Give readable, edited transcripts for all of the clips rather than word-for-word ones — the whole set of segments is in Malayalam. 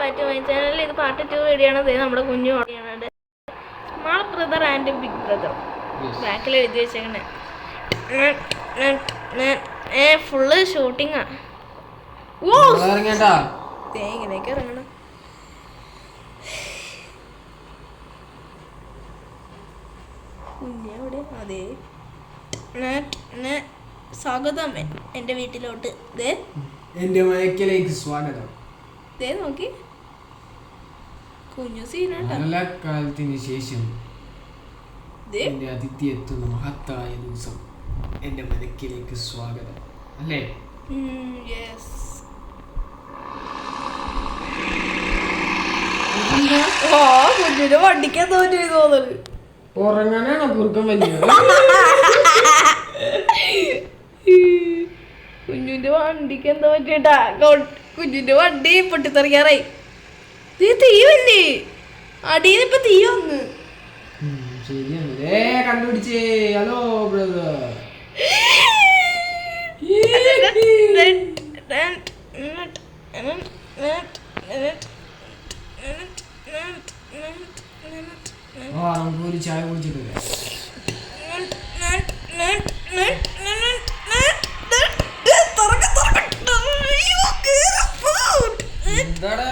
Back to my channel. ഇത് പാർട്ട് 2 വീഡിയോ ആണ്. നമ്മുടെ കുഞ്ഞു ഓടിയാണ് small brother and big brother ബാക്കിൽ എഴുതി വെച്ചേക്കണേ. ഫുള്ള് ഷൂട്ടിങ്ങാ. ഇങ്ങനെയൊക്കെ ഇറങ്ങണം. കുഞ്ഞെവിടെ? അതെ, സ്വാഗതം എൻ്റെ വീട്ടിലോട്ട്. എൻ്റെ മയക്കിലേക്ക് സ്വാഗതം. നോക്കി കുഞ്ഞു സീനാട്ടാ. കാലത്തിന് ശേഷം എൻ്റെ അതിഥി എത്തുന്ന മഹത്തായ ദിവസം. എൻ്റെ മയക്കിലേക്ക് സ്വാഗതം അല്ലേ? കുഞ്ഞിന്റെ വണ്ടിക്കാൻ തോന്നുന്നത് ഉറങ്ങാനാണോ കുറുക്കം വലിയ? കുഞ്ഞിന്റെ വണ്ടിക്ക് എന്താ പറ്റിട്ടാ? കുഞ്ഞിന്റെ വണ്ടി പൊട്ടിത്തെറിക്കാറായി. തീ വന്നേ അടിയിലിപ്പൊ തീ വന്ന്. കണ്ടുപിടിച്ചേ. Hello brother. നമുക്ക് ഒരു ചായ കുടിച്ചിട്ടില്ല. എന്താടാ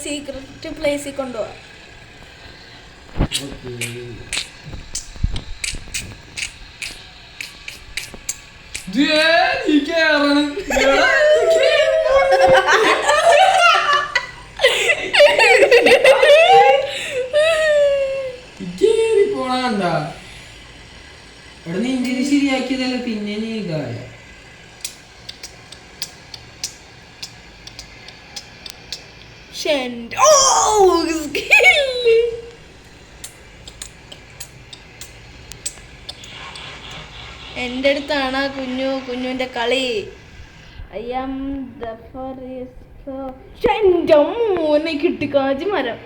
സീക്രട്ട് പ്ലേസിൽ കൊണ്ടുപോവാ. പോണാണ്ടാ എടാ, നിന്റെ ശരിയാക്കിയതല്ല പിന്നെ നീ ഇതായ. എൻ്റെ അടുത്താണ് കുഞ്ഞുവിന്റെ കളി. മോനെ കിട്ടിക്കാജി മരം.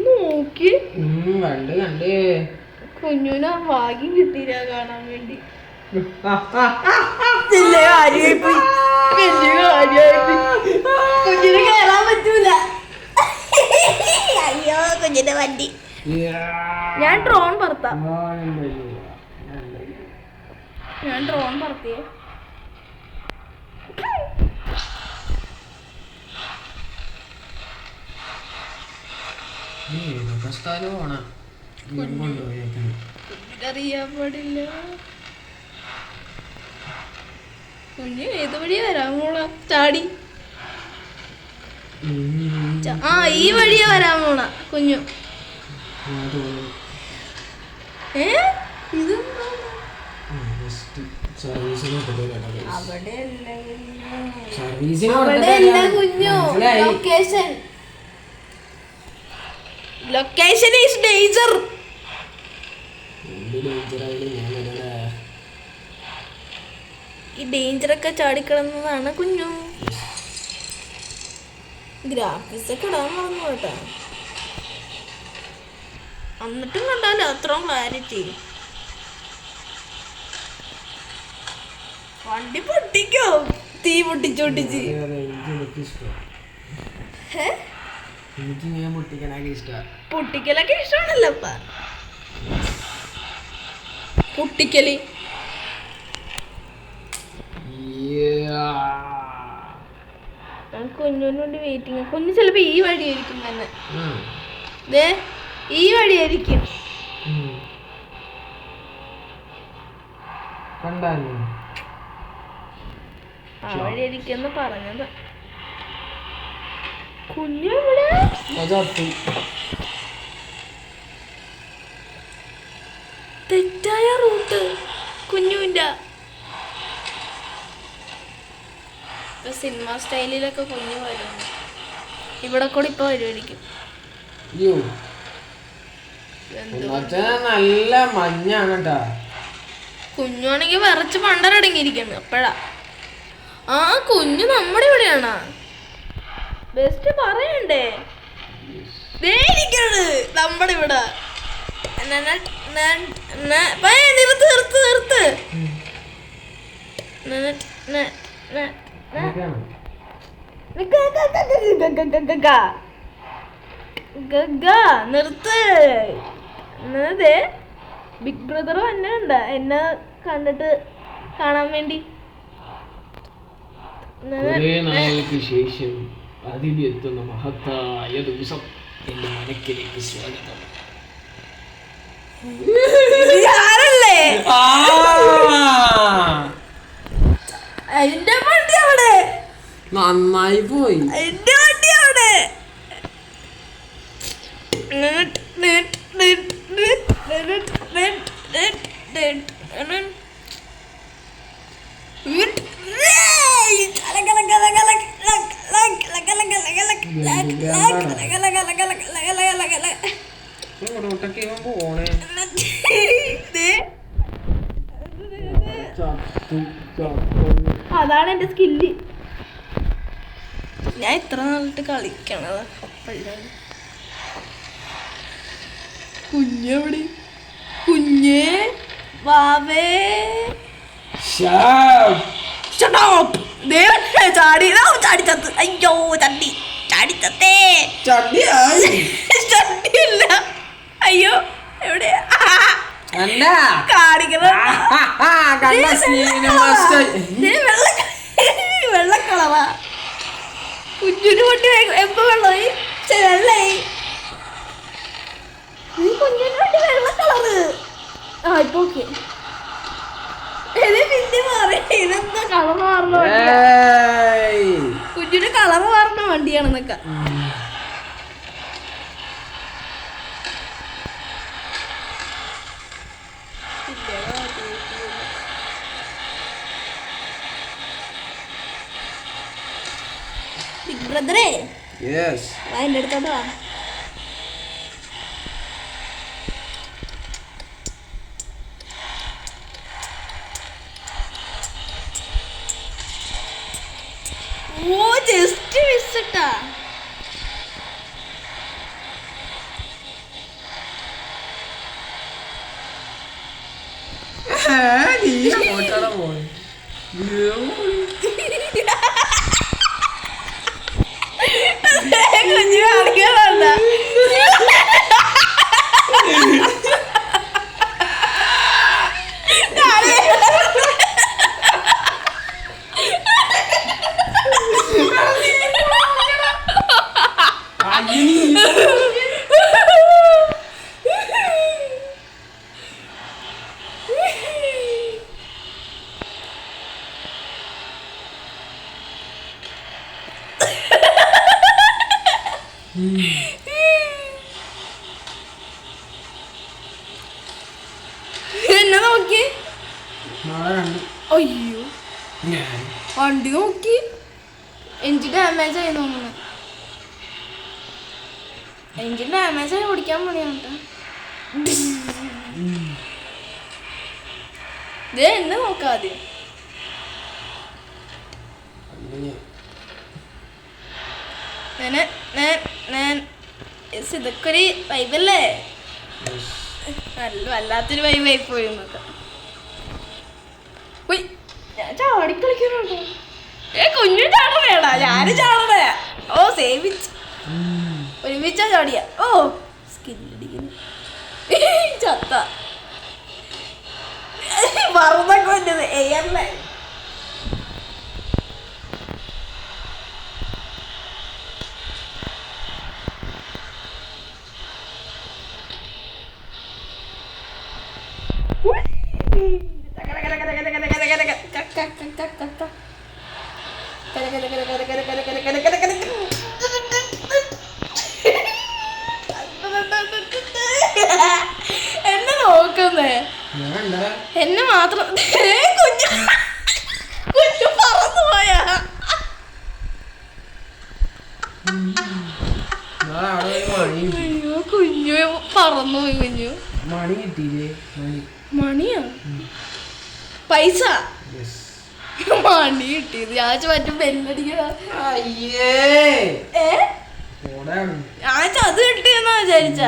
നോക്കി കണ്ട് കുഞ്ഞുവിന് ഭാഗ്യം കിട്ടിയില്ല കാണാൻ വേണ്ടി. കുഞ്ഞിന് കയറാൻ പറ്റൂല. അയ്യോ കുഞ്ഞിന്റെ വണ്ടി. ഞാൻ ഡ്രോൺ പറത്തിയേ. അറിയാൻ പാടില്ല. കുഞ്ഞു ഏത് വഴിയാ വരാമോള? ചാടി ഈ വഴിയാ വരാമോള കുഞ്ഞു. Location is danger. ഈ ഡേഞ്ചറൊക്കെ ചാടിക്കിടന്നതാണ് കുഞ്ഞു. ഗ്രാഫിക്സ് ഒക്കെ ഇടാൻ മറന്നു കേട്ടാ. എന്നിട്ടും കണ്ടാലോ അത്രയും ക്ലാരിറ്റി. വണ്ടി പൊട്ടിക്കോ? തീ പൊട്ടിച്ചോട്ടിച്ച്. പൊട്ടിക്കലൊക്കെ ഇഷ്ടമാണല്ലപ്പ. പൊട്ടിക്കല് കുഞ്ഞിന് വേണ്ടി വെയിറ്റിംഗ്. കുഞ്ഞ് ചിലപ്പോ ഈ വഴിയായിരിക്കും തന്നെ. ഈ വഴിയായിരിക്കും. ആ വഴിയായിരിക്കും പറഞ്ഞത്. കുഞ്ഞു ഇവിടെ തെറ്റായ റൂട്ട്. കുഞ്ഞുവിന്റെ സിനിമ സ്റ്റൈലിലൊക്കെ കുഞ്ഞു വരും. ഇവിടെ കൂടി ഇപ്പൊ വരുമായിരിക്കും. നല്ല മഞ്ഞാണ് കേട്ടാ. കുഞ്ഞുവാണെങ്കിൽ വിറച്ച് പണ്ടരടങ്ങിയിരിക്കുന്നു. അപ്പഴാ കുഞ്ഞു നമ്മുടെ ഇവിടെയാണോ? ബെസ്റ്റ് പറയണ്ടേ? നമ്മുടെ ഇവിടെ നിർത്ത് നിർത്ത്. ബിഗ് ബ്രദർ എന്നെ ഉണ്ട്, എന്നെ കണ്ടിട്ട് കാണാൻ വേണ്ടി. ശേഷം അതിലെത്തുന്ന മഹത്തായ ദിവസം എന്റെ മനക്കിലേക്ക് സ്വാഗതം. ആരല്ലേ എന്റെ വണ്ടി അവിടെ? നന്നായി പോയി. എന്റെ വണ്ടി അവിടെ. പോണേ അതാണ് എന്റെ സ്കില്ല്. ഞാൻ ഇത്ര നാളിട്ട് കളിക്കണത്. കുഞ്ഞെവിടെ? കുഞ്ഞേ വാവേ ചാടി ചാടി ചത്ത്. അയ്യോ ചട്ടി ചാടി ചത്തേ. ചട്ടിയില്ല. അയ്യോ എവിടെ കാണിക്കണം? വെള്ള കളറാ. കുഞ്ഞിന് പൊട്ടി എപ്പോ വെള്ളമായി വെള്ളായി. കുഞ്ഞിന് വേണ്ടി വെള്ള കളറ്. ആ ഇപ്പൊ ഓക്കെ. പിന്നെ മാറി. ഇതെന്താ കളർ മാറുന്ന വണ്ടിയാ? കുഞ്ഞിന് കളർ മാറുന്ന വണ്ടിയാണെന്നൊക്കെ. ബിഗ് ബ്രദറേ എന്റെ അടുത്തോട്ടോ. ഓ ജസ്റ്റ് മിസ്സിട്ടാ. കുഞ്ഞു കാണിക്കാറുണ്ട. എന്നെ നോക്കി. അയ്യോ വണ്ടി നോക്കി. എഞ്ചിൻ ഡാമേജ് ആയി തോന്നുന്നു. എഞ്ചിൻ ഡാമേജ് ആയി ഓടിക്കാൻ പണിയാണ്. എന്നെ നോക്കാതെ ഇതൊക്കെ ഒരു വൈബല്ലേ? നല്ല വല്ലാത്തൊരു വൈബായി പോയി. ഞാൻ ചാടിക്കളിക്കാനുണ്ടോ? കുഞ്ഞു ചാടണേടാ, ഞാനും ചാടണേ. ഓ സേവിച്ച് ഒരുമിച്ചാ ചാടിയ. ഓ സ്കില്ലടിക്കുന്നു. ചത്ത മറന്നൊക്കെ വന്നത് എയർലേ. എന്നെ നോക്കുന്നേ എന്നെ മാത്രം. കുഞ്ഞു കുഞ്ഞു പറന്നു പോയാ. അയ്യോ കുഞ്ഞു പറന്നു പോയി. കുഞ്ഞു മണി കിട്ടിയില്ലേ? മണിയാ പൈസ മണി കിട്ടിയത്. ഞാൻ മറ്റും ബെല്ലടിക്കണ. ഞാൻ അത് കിട്ടിയെന്നാ വിചാരിച്ച.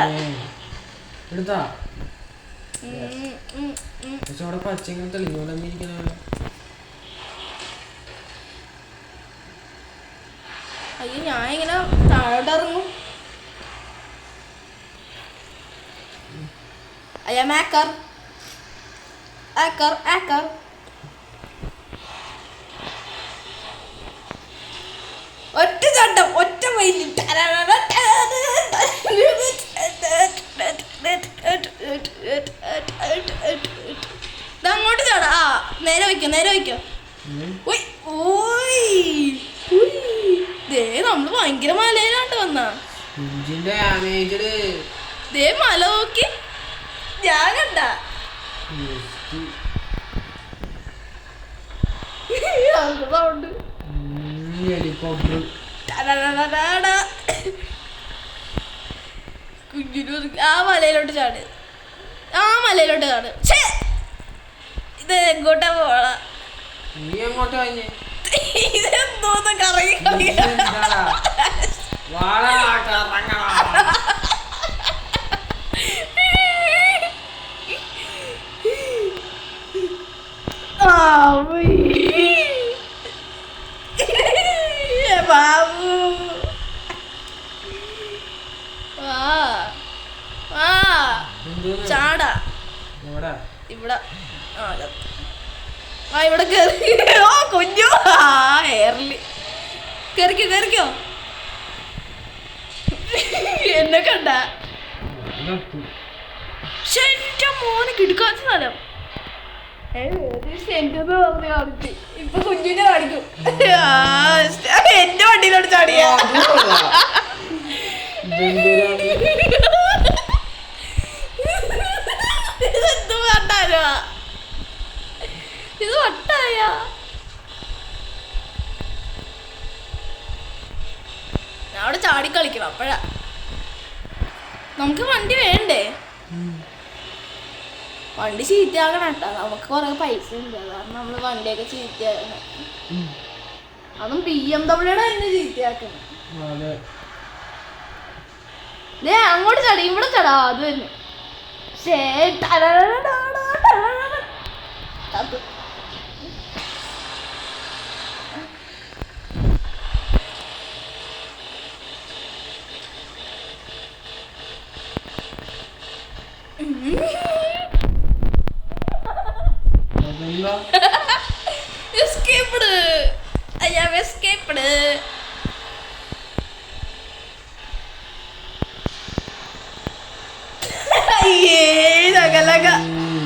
പക്ഷെ അവിടെ പച്ചങ്ങനെ തെളിഞ്ഞോണ്ടിരിക്കണ അയ്യോ ഞാൻ ഇങ്ങനെ താഴോട്ട് ഇറങ്ങും. അയ്യാ മാക്കർ ആക്കർ ആക്കർ ഒറ്റ ചാട്ടം ഒറ്റ മൈലിൽ അങ്ങോട്ട് ചാടാ. ആ നേരെ വയ്ക്കോ നേരെ വയ്ക്കോ. ദേ നമ്മള് ഭയങ്കര മലയിലാണ്ട് വന്ന ദേ മല നോക്കി ഞാൻ കണ്ട. ഹെലികോപ്റ്റർ കുഞ്ഞിനു ആ മലയിലോട്ട് ചാട്. ആ മലയിലോട്ട് ചാട്. ഇത് എങ്ങോട്ടാ പോള? നീ എങ്ങോട്ടാ കഴിഞ്ഞേ? ഇതെന്തോന്ന് കറങ്ങി കളി. ബാബു ചാടാ ഇവിടെ. ആ ഇവിടെ കേറി. ഓ കുഞ്ഞു എയറില് കേറിക്കോ കേറിക്കോ. എന്നെ കണ്ട എന്റെ മോന് കിടക്കാത്ത സ്ഥലം. സെന്റെന്ന് പറഞ്ഞ് കാണിച്ച് ഇപ്പൊ കുഞ്ഞിനെ കാണിക്കും. എന്റെ വണ്ടിയിലോട്ട് ചാടിയാ. ഇതെന്ത് വട്ടാലോ ഇത് വട്ടായ. ഞാൻ അവിടെ ചാടി കളിക്കണം. അപ്പഴാ നമുക്ക് വണ്ടി വേണ്ടേ? വണ്ടി ചീത്തയാകണം കേട്ടോ. നമുക്ക് കുറെ പൈസ ഉണ്ട് കാരണം നമ്മള് വണ്ടിയൊക്കെ ചീത്തയാക്കണം. അതും BMW തന്നെ ചീത്തയാക്കണം. അങ്ങോട്ട് ചാടി ഇവിടെ ചടാ. അത് തന്നെ escaped. I have escaped.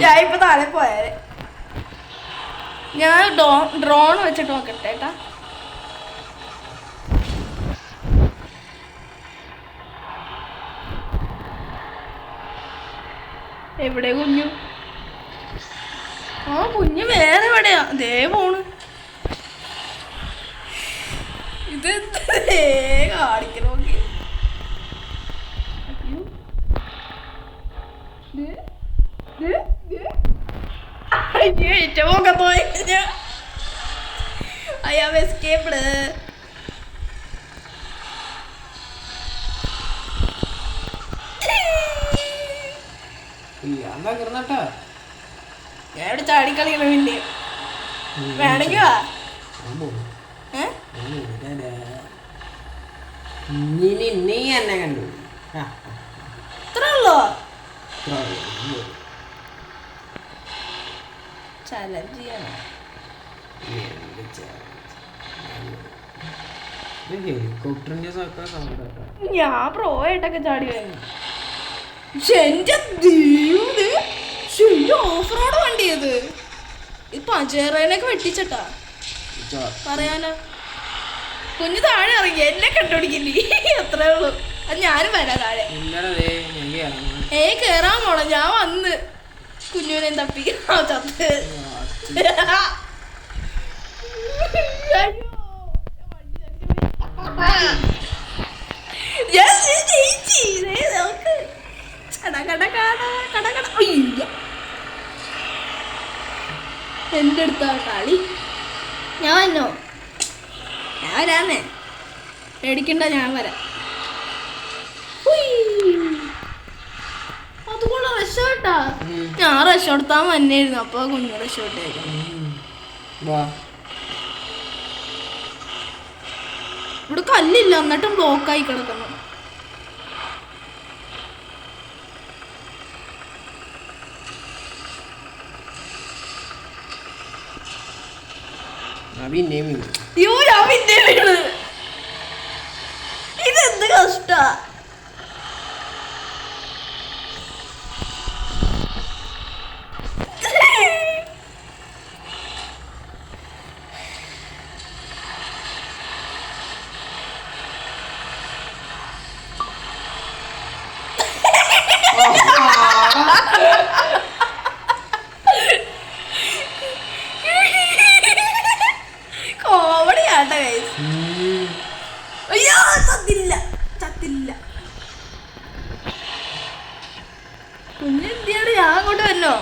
ഞാൻ ഇപ്പൊ താഴെ പോയാല് ഞാൻ ഡ്രോൺ വെച്ചിട്ട് നോക്കട്ടെ ഏട്ടാ. എവിടെ കുഞ്ഞു? ആ കുഞ്ഞു വേറെ എവിടെയാ? ദേ പോണ്. ഇത് കാണിക്കണോ? ഏറ്റവും ഒക്കെ പോയി. I have escaped. ഞാൻ ഇവിടെ ചാടിക്കളിക്കണ പിന്നെ വേണമെങ്കിൽ വാ. നീ എന്നെ കണ്ടു ഇത്ര ഉള്ളോ? ചലഞ്ച് ചെയ്യണം. ഹെലികോപ്റ്ററിന്റെ ഞാൻ പ്രോ ആയിട്ടൊക്കെ ചാടി വരുന്നു. എന്റെ ദൈവം ഓഫ് റോഡ് വണ്ടിയത്. ഇത് പഞ്ചേറേനൊക്കെ വെട്ടിച്ചട്ടാ പറയാലോ. കുഞ്ഞു താഴെ ഇറങ്ങി എന്നെ കണ്ടുപിടിക്കില്ലേ? അത്രേ ഉള്ളൂ. അത് ഞാനും വരാം താഴെ. കേറാൻ പോണം. ഞാൻ വന്ന് കുഞ്ഞുവിനെ തപ്പി ചത്ത്. എന്റെ അടുത്താ കളി. ഞാൻ വന്നോ? ഞാൻ വരാന്നേ. പേടിക്കണ്ട, ഞാൻ വരാം. അതുകൊണ്ടാണ് രക്ഷപ്പെട്ടാ ഞാൻ രക്ഷപ്പെടുത്താൻ വന്നായിരുന്നു അപ്പൊ കുഞ്ഞു രക്ഷപ്പെട്ടായിരുന്നു. വാ ഇവിടെ കല്ലില്ല എന്നിട്ടും ബ്ലോക്കായി കിടക്കുന്നു. പിന്നെയും അയ്യോ ഞാൻ പിന്നെ വീണ്. ഇതെന്ത് കഷ്ടാ. കോമഡിയാട്ടെ ഗൈസ്. അയ്യോ ചത്തില്ല ചത്തില്ല. കുഞ്ഞെന്തിയാണ്? ഞാൻ അങ്ങോട്ട് വരണോ?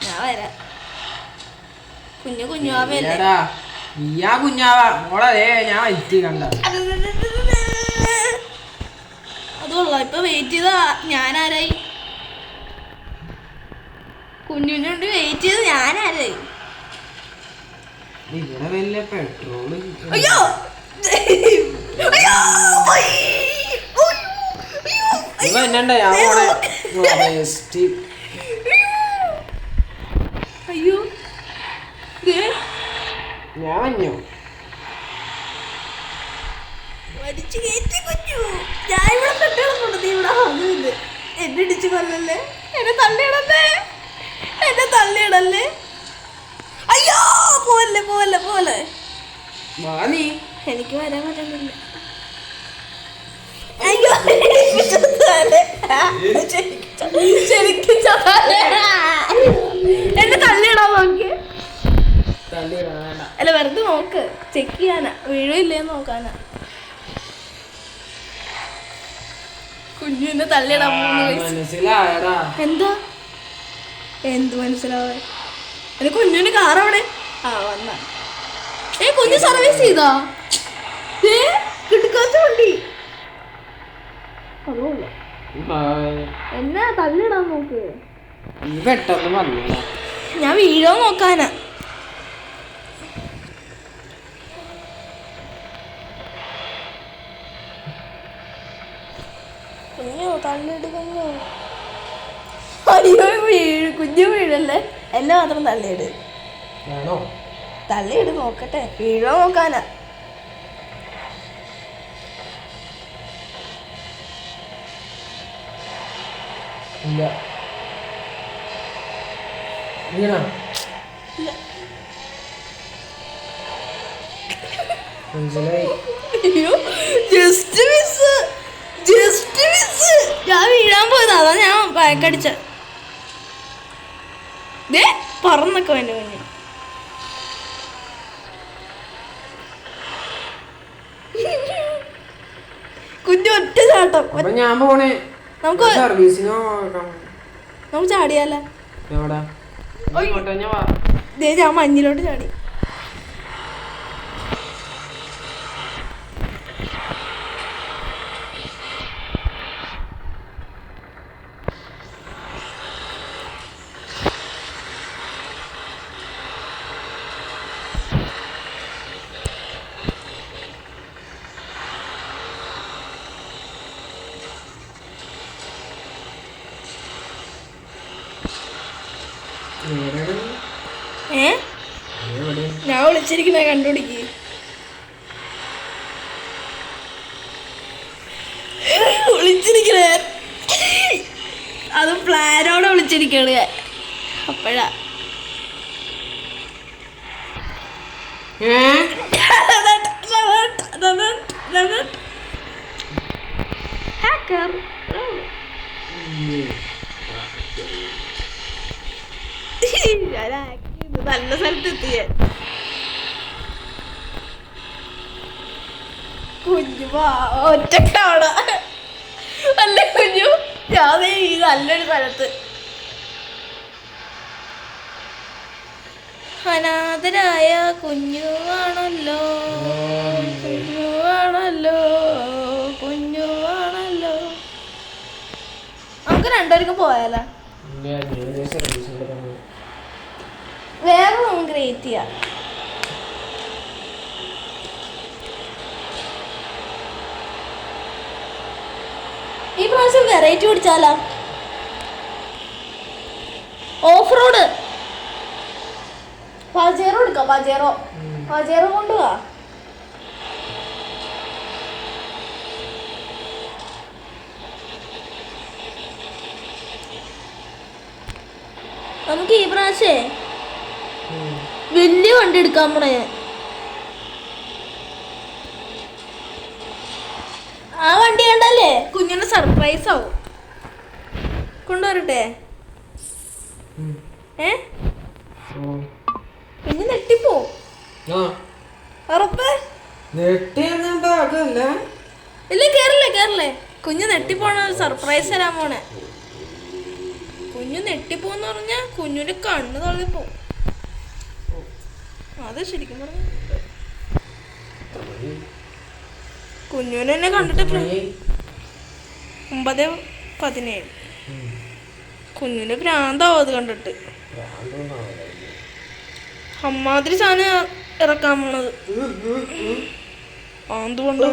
ഞാൻ വരാം. കുഞ്ഞുവാവല്ലേ? കുഞ്ഞാവാ മോളെ ഞാൻ വൈറ്റ് കണ്ട. അതുള്ള ഇപ്പൊ വെയിറ്റ് ചെയ്ത ഞാനാരായി? കുഞ്ഞുണ്ട് വെയിറ്റ് ചെയ്ത് ഞാനാരായി? ഇവിടെ വല്ല പെട്രോള്. അയ്യോ അയ്യോ ഞാൻ വഞ്ഞോ വലിച്ചു കയറ്റി കുഞ്ഞു. ഞാൻ ഇവിടെ തട്ടിടുന്നുണ്ട്. നീ ഇവിടെ വന്നില്ല. എന്നെ ഇടിച്ചു കൊല്ലല്ലേ. എന്നെ തള്ളിയിടല്ലേ. അയ്യോ പോലെ പോലെ പോലെ. നീ എനിക്ക് വരാൻ പറ്റുന്നില്ല. അയ്യോ ശരിക്കും എന്നെ തള്ളിയിടാൻ നോക്കി. അല്ല വെറുതെ നോക്ക്, ചെക്ക് ചെയ്യാനാ വീഴില്ലേന്ന് നോക്കാനാ. കുഞ്ഞിനെ തള്ളിയിടാൻ മനസ്സിലായടാ. എന്താ എന്ത് മനസ്സിലാവേ? എന്റെ കുഞ്ഞിന്റെ കാർ അവിടെ വന്ന. കുഞ്ഞു സർവീസ് ചെയ്താ കിടക്കാത്ത വണ്ടി. അതുകൊള്ള എന്നാ തള്ളിയിടാൻ നോക്ക്. പെട്ടെന്ന് വന്നു. ഞാൻ വീഴോ നോക്കാനാ. കുഞ്ഞു തള്ളിയിട് കുഞ്ഞു. അയ്യോ കുഞ്ഞു വീഴല്ലേ. എന്നെ മാത്രം തള്ളിയിട്. തള്ളിയിട് നോക്കട്ടെ. വീഴോ നോക്കാനാ. അയ്യോ ജസ്റ്റ് മിസ്. ഞാൻ വീഴാൻ പോയതാ. അതാ ഞാൻ ബാക്കടിച്ച. പറന്നൊക്കെ വേണ്ട കുഞ്ഞു. കുഞ്ഞു ഒറ്റ ചാട്ടം. ഞാൻ പോണേ. നമുക്ക് ചാടിയാല. ഞാൻ മഞ്ഞിലോട്ട് ചാടി. ഞാൻ വിളിച്ചിരിക്കുന്ന കണ്ടുപിടിക്ക്. വിളിച്ചിരിക്കണേ അത് പ്ലാനോടെ വിളിച്ചിരിക്കണ. അപ്പഴാ ഹാക്കർ. നല്ല സ്ഥലത്തെത്തിയ കുഞ്ഞു ഒറ്റക്കാണ്. അല്ലേ കുഞ്ഞു? ഞാൻ ഈ നല്ലൊരു സ്ഥലത്ത് അനാഥരായ കുഞ്ഞുവാണല്ലോ. നമുക്ക് രണ്ടുപേർക്കും പോയാലോ? ഇല്ല, ഞാൻ സർവീസിന്റെ പറഞ്ഞു. വേറെ റൂം ക്രിയേറ്റ് ചെയ്യാം. ഈ പ്രാവശ്യം വെറൈറ്റി പിടിച്ചാലോ? ഓഫ് റോഡ് പജേറോ എടുക്കാം. പജേറോ കൊണ്ടുപോവാ. നമുക്ക് ഈ പ്രാവശ്യേ വലിയ വണ്ടി എടുക്കാൻ പോണേ. ആ വണ്ടി കണ്ടല്ലേ കുഞ്ഞിന് സർപ്രൈസ് ആവും. കൊണ്ടുവരട്ടെ? കുഞ്ഞ് നെട്ടിപ്പോ ഉറപ്പ്? ഇല്ല, കേറില്ലേ. കുഞ്ഞ് നെട്ടിപ്പോണ സർപ്രൈസ് തരാൻ പോണേ. കുഞ്ഞു നെട്ടിപ്പോന്ന് പറഞ്ഞാ കുഞ്ഞിന്റെ കണ്ണ് തള്ളിപ്പോ. അത് ശരിക്കും പറഞ്ഞ കുഞ്ഞുനെ എന്നെ കണ്ടിട്ട് 9:17. കുഞ്ഞിന് ഭ്രാന്താവും അത് കണ്ടിട്ട്. അമ്മാതിരി സാധനം ഇറക്കാൻ പോണത്. ആന്തുകൊണ്ട്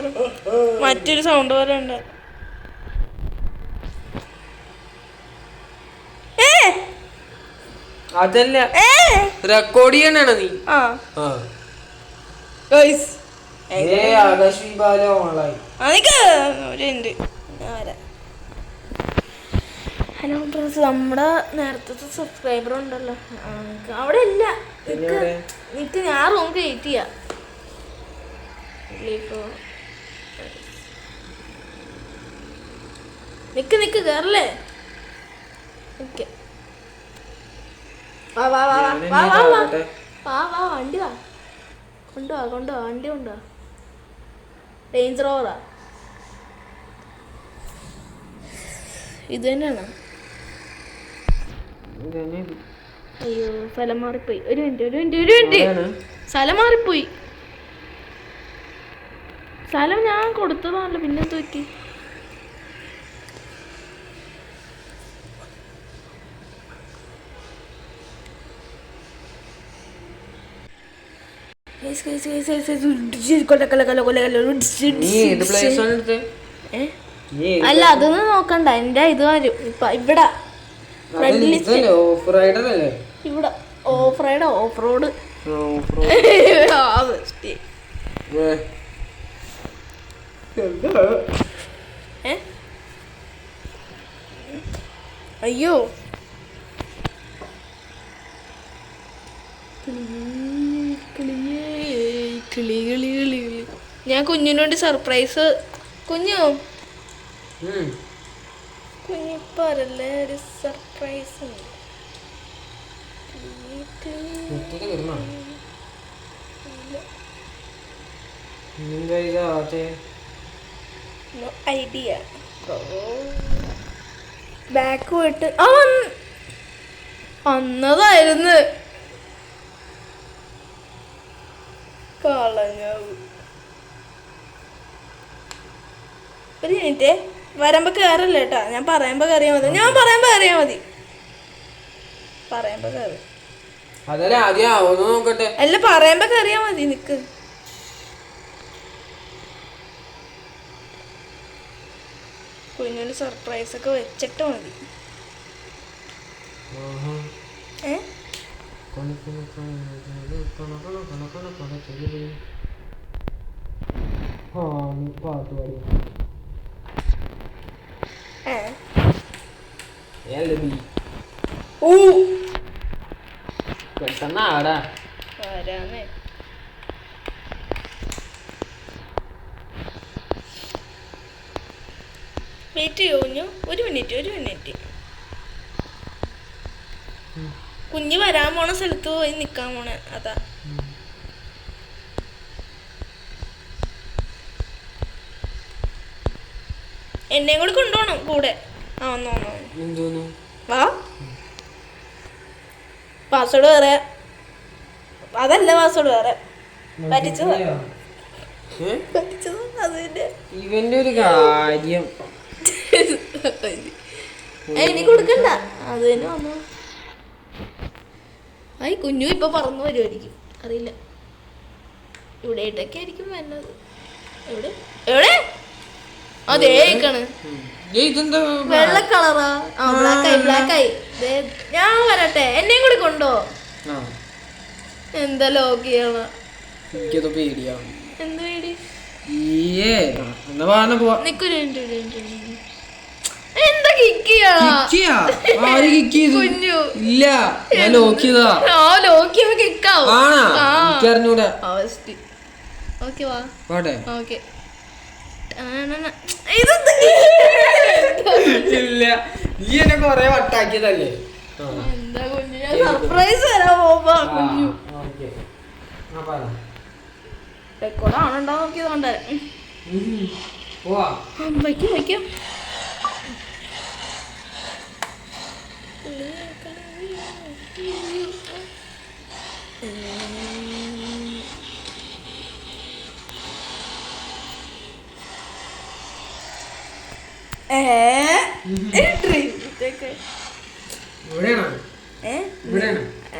മറ്റൊരു സൗണ്ട് പോലെ ഉണ്ട്. അതല്ല, റെക്കോർഡ് ചെയ്യാനാണ് നീ. ഹലോ ഫ്രണ്ട്സ്, നമ്മുടെ നേരത്തെ സബ്സ്ക്രൈബർ ഉണ്ടല്ലോ, അവിടെ ഇല്ല. നിക്ക് ഞാൻ റൂം ക്രിയേറ്റ് ചെയ്യാം. നിക്ക് കേറല്ലേ? ഓക്കെ, വാ വണ്ടി വാ. കൊണ്ടുവാ വണ്ടി കൊണ്ടുവാ. റേഞ്ച് റോവറാ ഇത് തന്നെയാണോ? അയ്യോ, സ്ഥലം മാറിപ്പോയി. ഒരു മിനിറ്റ്. സ്ഥലം മാറിപ്പോയി. സ്ഥലം ഞാൻ കൊടുത്തതാണല്ലോ, പിന്നെന്ത് പറ്റി? അല്ല, അതൊന്നും നോക്കണ്ട. എന്റെ ഇത് വരും ഇവിടെ. ഇവിടെ ഓഫ് റൈഡ്, ഓഫ് റോഡ്. അയ്യോ, കിളി. ഞാൻ കുഞ്ഞിന് വേണ്ടി സർപ്രൈസ്. കുഞ്ഞിപ്പറല്ലേ ഒരു സർപ്രൈസ്. ഐഡിയ ബാക്ക് പോയിട്ട് വന്നതായിരുന്നു. ഒരു മിനിറ്റ്, വരുമ്പോ കേറല്ലേ കേട്ടാ. ഞാൻ പറയുമ്പോ കയറിയാ മതി. പറയുമ്പോ കയറി. അല്ല, പറയുമ്പോ കയറിയാ മതി. നിക്ക്, കുഞ്ഞൊരു സർപ്രൈസ് ഒക്കെ വെച്ചിട്ട് മതി. വെയിറ്റ് ചെയ്യോ കുഞ്ഞു? ഒരു മിനിറ്റ്. കുഞ്ഞ് വരാൻ പോണ സ്ഥലത്ത് പോയി നിക്കാൻ പോണേ. അതാ എന്നെയും കൂടി കൊണ്ടുപോണം കൂടെ. വാ. പാസ്വേഡ് വേറെ. അതല്ല, പാസ്വേഡ് വേറെ. പറ്റിച്ചത് ഇവന്റെ ഒരു കാര്യം. എനിക്ക് കൊടുക്കണ്ട, അത് തന്നെ വന്നു. ആയി കുഞ്ഞു ഇപ്പൊ പറന്നു വരുമായിരിക്കും, അറിയില്ല. ഇവിടെ ഇട്ടൊക്കെ ആയിരിക്കും വരുന്നത്. എവിടെ എവിടെ അതേ കള് വെള്ള കളറാ. ആ ബ്ലാക്കായി ബ്ലാക്കായി. ഞാൻ വരട്ടെ, എന്നെയും കൂടി കൊണ്ടോ. എന്താ ലോക്ക് ചെയ്യണ? എനിക്കത് പേടിയാ. എന്ത് പേടി? എന്താ കിക്ക് കുഞ്ഞു? ഇല്ല, ഞാൻ ലോക്ക് ചെയ്താ. ആ ലോക്ക് ചെയ്യുമ്പോ കിക്കാവും. എനിക്കറിഞ്ഞൂടാ. ഓക്കെ വാ. പോട്ടെ. ഓക്കെ. ഇല്ല, നീ എന്നെ കൊറേ വട്ടാക്കിയതല്ലേ. എന്താ കുഞ്ഞു, ഞാൻ സർപ്രൈസ് തരാൻ പോകുമ്പോ കുഞ്ഞു റെക്കോർഡ് ആണുണ്ടോ നോക്കിയത് കൊണ്ടുവരാം. വയ്ക്കും വയ്ക്കും.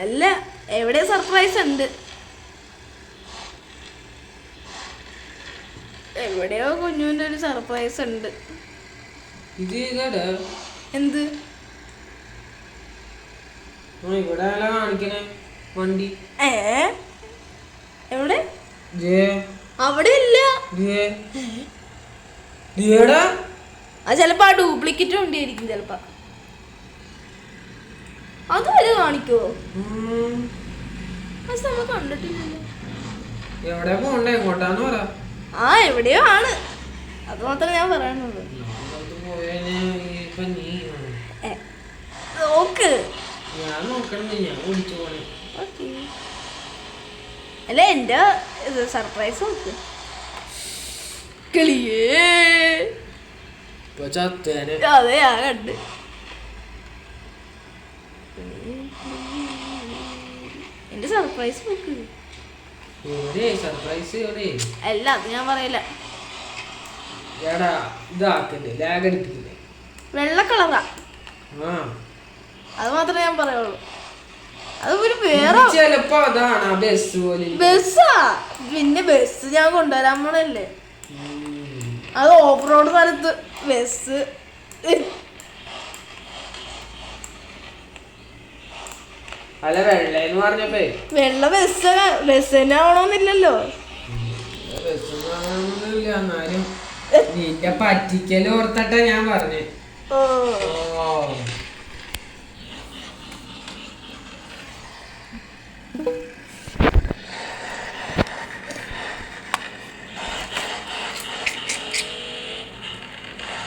അല്ല, എവിടെ സർപ്രൈസ് ഉണ്ട്. എവിടെയോ കുഞ്ഞുവിന്റെ ഒരു സർപ്രൈസ് ഉണ്ട്. എന്ത് വണ്ടി എവിടെ? അവിടെ ഇല്ല. അത് ചെലപ്പോ ആ ഡ്യൂപ്ലിക്കേറ്റ് വണ്ടിയായിരിക്കും. ചെലപ്പോ അത് വരെ കാണിക്കോ? നമ്മൾ കണ്ടിട്ടില്ലല്ലോ. എവിടെ പോണ്ടേ? എങ്ങോട്ടാന്ന് പറ. ആ എവിടെയോ ആണ്, അത് മാത്രമേ ഞാൻ പറയാനുള്ളൂ. നോക്ക്. ഞാൻ നോക്കണേ, ഞാൻ വിളിച്ചു പോണേ. അല്ല എന്റെ സർപ്രൈസ് നോക്ക്. കിളിയേ, അതെ ആ കണ്ട്. എന്റെ സർപ്രൈസ് നോക്ക്. അല്ല അത് ഞാൻ പറയില്ല. വെള്ള കളറാ, അത് മാത്രമേ ഞാൻ പറയുള്ളൂ. അത് ഒരു വേറെ ബസ്സാ. പിന്നെ ബസ് ഞാൻ കൊണ്ടുവരാൻ പോണല്ലേ. അത് ഓഫ് റോഡ് സ്ഥലത്ത് ബസ്. അല്ല വെള്ളന്ന് പറഞ്ഞപ്പേ വെള്ള ബസ് തന്നെ ആവണമെന്നില്ലല്ലോ. എന്നാലും നിന്റെ പറ്റിക്കല് ഓർത്തട്ടെ ഞാൻ പറഞ്ഞേ.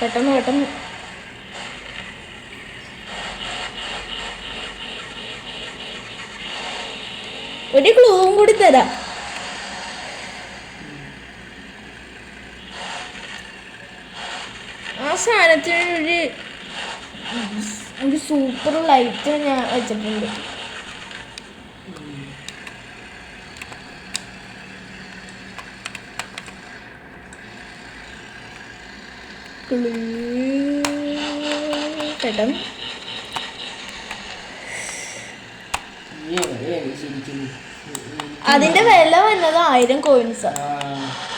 പെട്ടെന്ന് പെട്ടെന്ന്. ഒരു ക്ലൂവും കൂടി തരാം. ആ സാധനത്തിന് ഒരു സൂപ്പർ ലൈറ്റ് ഞാൻ വെച്ചിട്ടുണ്ട്. പെട്ടെന്ന് അതിന്റെ വില വന്നത് 1000 കോയിൻസാ.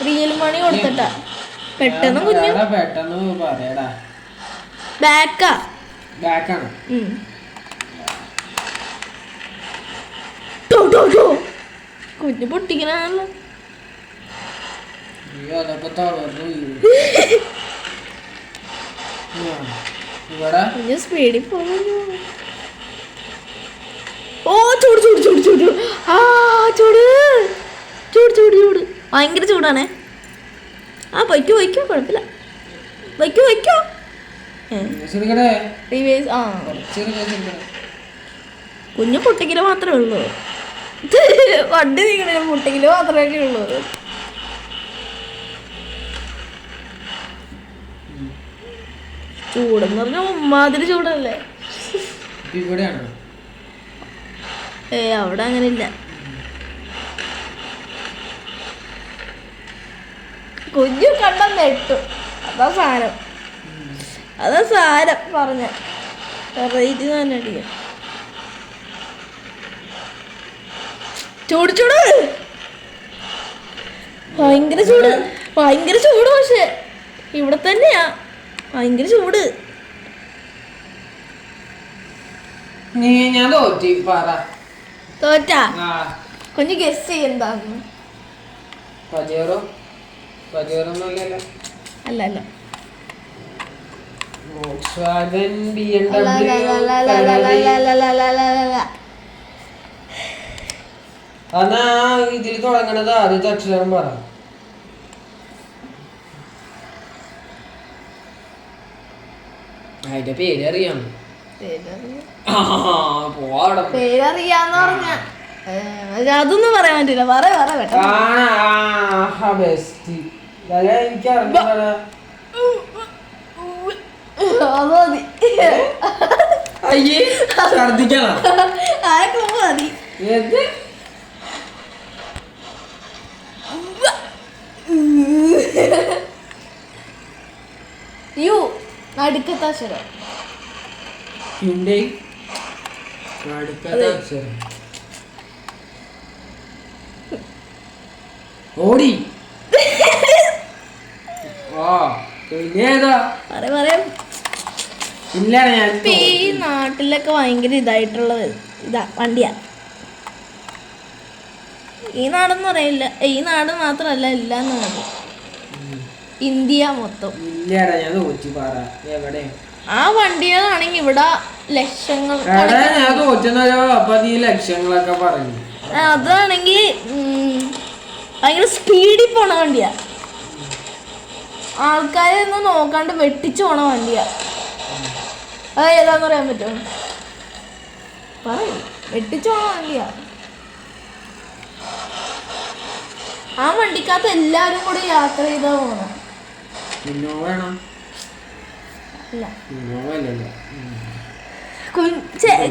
Real money കൊടുത്തിട്ടാ. പെട്ടെന്ന് കുഞ്ഞു പെട്ടെന്ന് പറയടാ. ബാക്കാണ്. കുഞ്ഞു പൊട്ടിക്കണല്ലോ. കുഞ്ഞു സ്പീഡിൽ പോകുന്നു. ഓ ചൂട് ചൂട് ചൂട് ചൂട് ആ ചൂട് ചൂട് ചൂട് ചൂട് ഭയങ്കര ചൂടാണേ. ആ വയ്ക്കോ വയ്ക്കോ കുഴപ്പമില്ല. വയ്ക്കോ വയ്ക്കോ. ആ കുഞ്ഞു പൊട്ടിക്കല് മാത്രമേ ഉള്ളൂ. വണ്ടി നീങ്ങണ പൊട്ടിക്കല് മാത്രമേ ഉള്ളൂ. ചൂടെന്ന് പറഞ്ഞാൽ ഉമ്മാതിരി ചൂടല്ലേ. അവിടെ അങ്ങനെ ഇല്ല. കുഞ്ഞു കണ്ട നെട്ടു. അതാ സാധനം പറഞ്ഞ വെറൈറ്റി തന്നെ അടിക്കാം. ചൂട് ചൂട് ഭയങ്കര ചൂട് ഭയങ്കര ചൂട്. പക്ഷെ ഇവിടെ തന്നെയാ ഭയങ്കര ചൂട്. ഞാൻ തോറ്റി പറ. തോറ്റാ കൊഞ്ച് ഗസ് ചെയ്യണ്ടാന്ന്. അല്ല അല്ല Volkswagen, BMW, എന്നാ ഇതിൽ തുടങ്ങണത് ആദ്യത്തെ അക്ഷരം പറ. അതിന്റെ പേരറിയാം. പേരറിയാന്ന് പറഞ്ഞ അതൊന്നും പറയാൻ പറ്റില്ല. എനിക്ക് അറിഞ്ഞ അയ്യേ ഛർദിക്കണം. മതി യു നടുക്കത്തെ അക്ഷരം. ഓടി പറയാം. ഈ നാട്ടിലൊക്കെ ഭയങ്കര ഇതായിട്ടുള്ളത് ഇതാ വണ്ടിയാ. ഈ നാടെന്ന് പറയില്ല, ഈ നാട് മാത്രല്ല എല്ലാ നാടും ഇന്ത്യ മൊത്തം. ആ വണ്ടികളാണെങ്കിൽ ഇവിടെ ലക്ഷങ്ങൾ. അതാണെങ്കിൽ ഭയങ്കര സ്പീഡിൽ പോണ വണ്ടിയാ. ആൾക്കാരെ ഒന്നും നോക്കാണ്ട് വെട്ടിച്ചു പോണ വണ്ടിയാ. അത് ഏതാന്ന് പറയാൻ പറ്റുമോ? പറയും. വെട്ടിച്ചു പോണ വണ്ടിയാ. ആ വണ്ടിക്കകത്ത് എല്ലാരും കൂടി യാത്ര ചെയ്താ പോണം.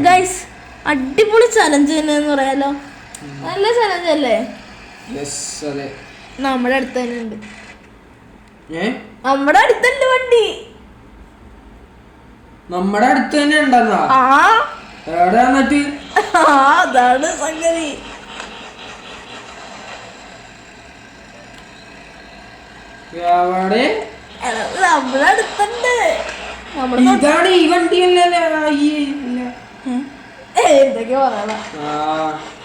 ഗൈസ് അടിപൊളി ചലഞ്ച് തന്നെയെന്ന് പറയാലോ. നല്ല ചലഞ്ച് അല്ലേ? നമ്മുടെ അടുത്ത് തന്നെ ഉണ്ട്. നമ്മുടെ അടുത്തുണ്ട് വണ്ടി. നമ്മുടെ അടുത്ത് തന്നെ ഉണ്ടെന്നാ? അതാണ് സംഗതി. നമ്മുടെ അടുത്തുണ്ട്. ഇതാണ് ഈ വണ്ടിയല്ലേ? എന്തൊക്കെയാ പറയണ?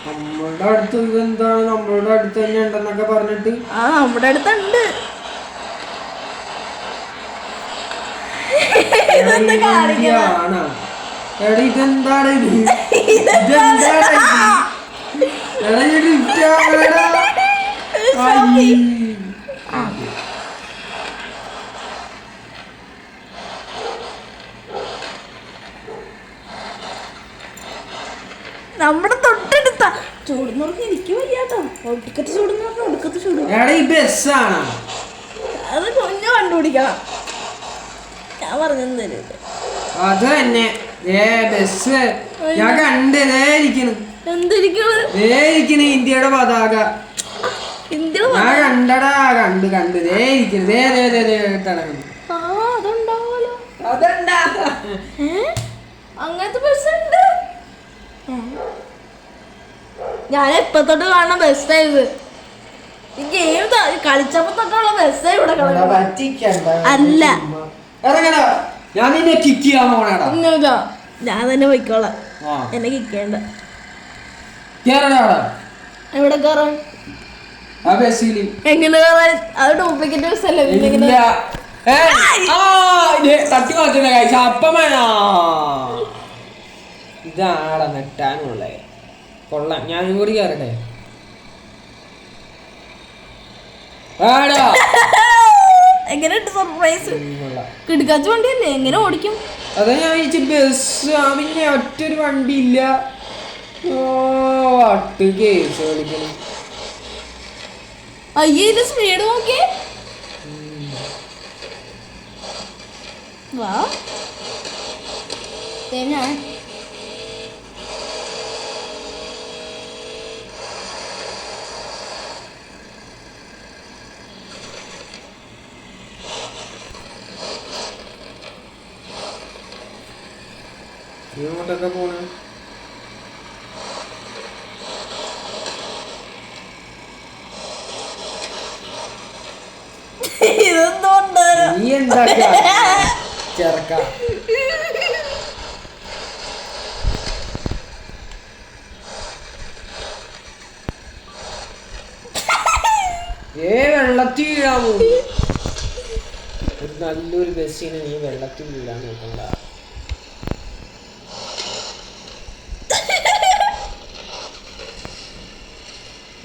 നമ്മളുടെ അടുത്ത് എന്താണ്? നമ്മളുടെ അടുത്ത് തന്നെ ഉണ്ടെന്നൊക്കെ പറഞ്ഞിട്ട് നമ്മുടെ അടുത്തുണ്ട്. ഇതെന്താണ് നമ്മുടെ തൊട്ടടുത്ത ചൂടുന്നവർക്ക് എനിക്ക് വയ്യാട്ടോ. ഒടുക്കത്തെ ചൂടുന്നവർക്ക് ഒടുക്കത്തെ ചൂട്. അത് കുഞ്ഞു കണ്ടുപിടിക്കണം. ഞാൻ പറഞ്ഞത് അത് തന്നെ ബസ് ഞാൻ കണ്ടിരിക്കണ്. എന്തിരിക്കണ്? ഇന്ത്യയുടെ പതാക. ഞാൻ കണ്ടടാ. കണ്ട് അതുണ്ടാവല്ലോ. അങ്ങനത്തെ ബസ് ഉണ്ട്. ഞാൻ എപ്പ തൊട്ട് കാണുന്ന ബസ്സായത്. ഈ ഗെയിം കളിച്ചപ്പോ തൊട്ടുള്ള ബസ്സാ ഇവിടെ അല്ല. ഞാൻ നിന്നെ കിക്ക് ചെയ്യാൻ പോണേടാ. ഞാൻ തന്നെ പോയിക്കോളാം. എന്നെ കിക്ക് ചെയ്യണ്ട. എവിടെ കയറാൻ? എങ്ങനെ കയറാൻ? അത് ഡ്യൂപ്ലിക്കേറ്റ് ബസ് അല്ലേ? തട്ടി മാറ്റുന്ന കഴിച്ച അപ്പമേനാ. ഇതാടാ നെട്ടാനുള്ള കൊള്ളാം. ഞാനും കൂടി കയറട്ടെ. എങ്ങനെയുണ്ട് സർപ്രൈസ്? കിടക്കാച്ച വണ്ടിയല്ലേ? എങ്ങനെ ഓടിക്കും? അതാ ഞാൻ വിളിച്ച ബസ്. പിന്നെ ഒറ്റൊരു വണ്ടി ഇല്ല. കേസ് കളിക്കണം. അയ്യേ ഇത് സ്പീഡ് നോക്കിയേ. വാ ഞാൻ ഇങ്ങോട്ടൊക്കെ പോണേ നീ എന്താക്കാ ചെറുക്ക വെള്ളത്തിൽ വീഴാമോ ഒരു നല്ലൊരു ബസ്സിന് നീ വെള്ളത്തിൽ വീഴാൻ നോക്കണ്ട.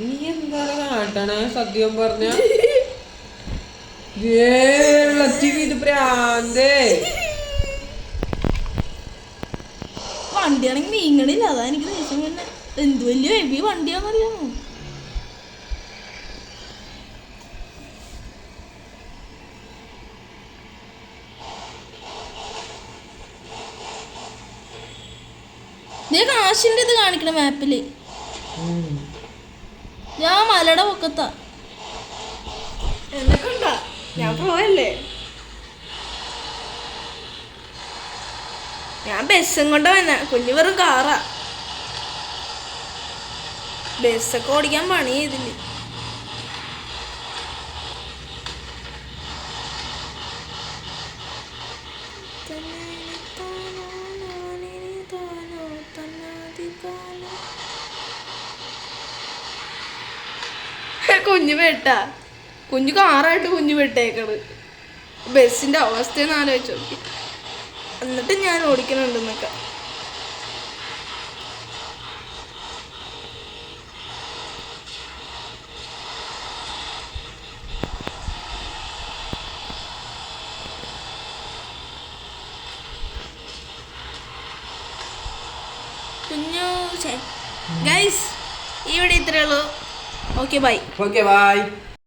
നീ എന്താണ് കാട്ടണേ സത്യം പറഞ്ഞ വെള്ളത്തിൽ ഇത് പ്രാന്തേ വണ്ടിയാണെങ്കിൽ നീങ്ങണില്ല, അതാ എനിക്ക് ദേഷ്യം തന്നെ. എന്ത് വലിയ ഹെവി വണ്ടിയാന്നറിയാമോ? നീ കാശിന്റെ ഇത് കാണിക്കണ മാപ്പില്. ഞാൻ മലയുടെ പൊക്കത്താ. എന്നെ കണ്ട ഞാൻ പോയല്ലേ. ഞാൻ ബസ്സും കൊണ്ട് വന്ന, കുഞ്ഞു വെറും കാറാ. ബസ്സൊക്കെ ഓടിക്കാൻ പണി ചെയ്തില്ലേ. കുഞ്ഞു വെട്ടാ, കുഞ്ഞു കാറായിട്ട് കുഞ്ഞു വെട്ടേക്കണ്. ബസ്സിന്റെ അവസ്ഥയെന്ന് ആലോചിച്ച് നോക്കി. എന്നിട്ട് ഞാൻ ഓടിക്കണുണ്ടെന്നൊക്കെ. കുഞ്ഞു ഗൈസ്, ഇവിടെ ഇത്രയേ ഉള്ളൂ. Okay bye. Okay bye.